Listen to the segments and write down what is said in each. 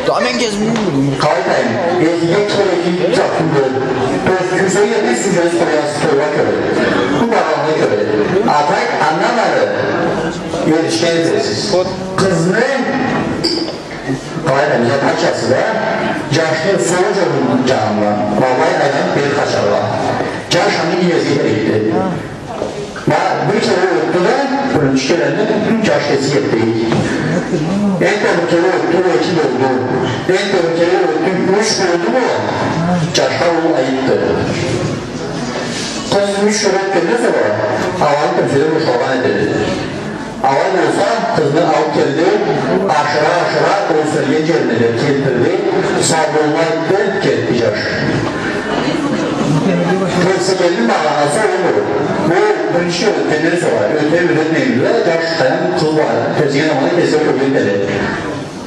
Daha ben gezmiyorum. Kaytayım. Gezmek gerekli çapında. Yüzeye bir süre soruya göre. Bu bağlamda göre. Atak anlamadı. Yetişkensiz. Kızını Kaytayım. Paçası da Caşlı Soğuca'nın canına. Babay aydan bir kaçarla. Caşan'ın iyazıyla gitti. Bir kere öttü de bunun işkelerinde bütün caşkesi yetti. En tehlikeli öttü ve iki oldu. En tehlikeli öttü, üç oldu mu? Caşka oğlu ayıptı. Kız üç öğretmeni sonra havalı kimsede bu şoban edildi. Havalı olsa kızını alıp geldi, aşağı o söyleyen yerine getirdi, sabrolma etti, gitti caş. Kırsı geldi bağlanası olur. Bu birinci öğretmenleri sonra, öğretmen öğretmenimizde caş kayan kız var, tezgah zamanı kesin öğretmen dedi.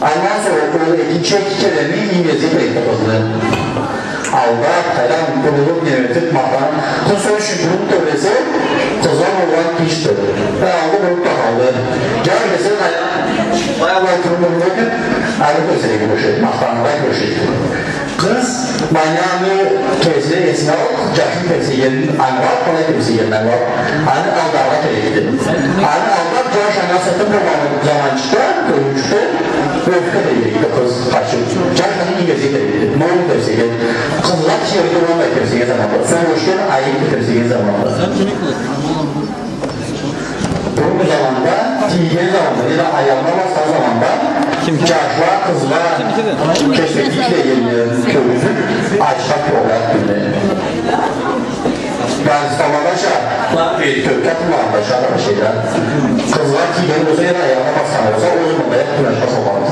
Ondan sonra okulu ikinci kereni İngilizce birlikte kızdı. Alda, kaydan, kurulup, yönetik, mağdan. Kız sonra şükrünün töresi, kızlar olan kişti. Ve aldı grup da kaldı. Caş mesela kaydan, bayağı kurulurken, ayrı göstereyim bu şey, mağdanlığa görüşüydü. Kız manyağını kesine esine al, caşın temsilyenin anvar, kolay temsilyenden var. Hani aldarla telekti. Hani aldar caş anasatın programı zaman çıktı, köyün çıktı. Öfke de ilgili kız kaçır. Caş hani İngilizce telekti. Moğul temsilyen. Kızlar şehirde olmayı temsilyen zamanında. Sonra hoşken ayıp temsilyen zamanında. Bu zamanda, tiyen zamanda ya da ayarlamazsa zamanda caşlar, kızlar kesinlikle geliyor köyümüzün açmak olarak günde. Dağıstanlardaşa kökte kullanmışlar ama şeyden kızlar tiyen olsa ya da ayarlamazsa olsa o zamanda hep kullanışma soğulamaz.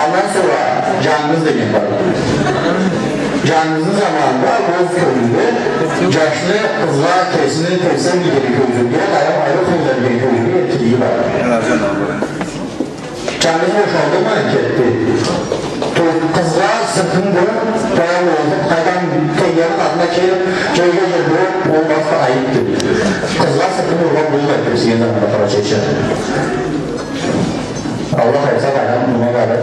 Ondan sonra canınız demek var. Canınızın zamanında Boz köyünde caşlı kızlar kesinin temsil gideri köyünde dayan ayrı kızlar geri köyünde etkiliği var. Canınız boşaldı mı etti? Kızlar sırtını dönüp dayan oldu. Kaydan teyyarın adına kelip köyge girdi olmazsa ayıptı. Kızlar sırtını vurma bulma etmesi yeni zamanda para çekişer. Allah hayırsa bayram buna kadar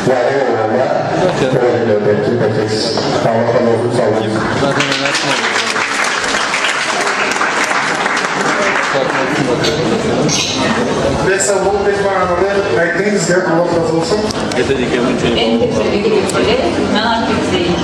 yare oğlanla öğreniyor belki pekes. Allah'tan olsun sağ olun. Let's move this one another. I think it's there to work us also. En tepedeki gösteri merak etmeyin.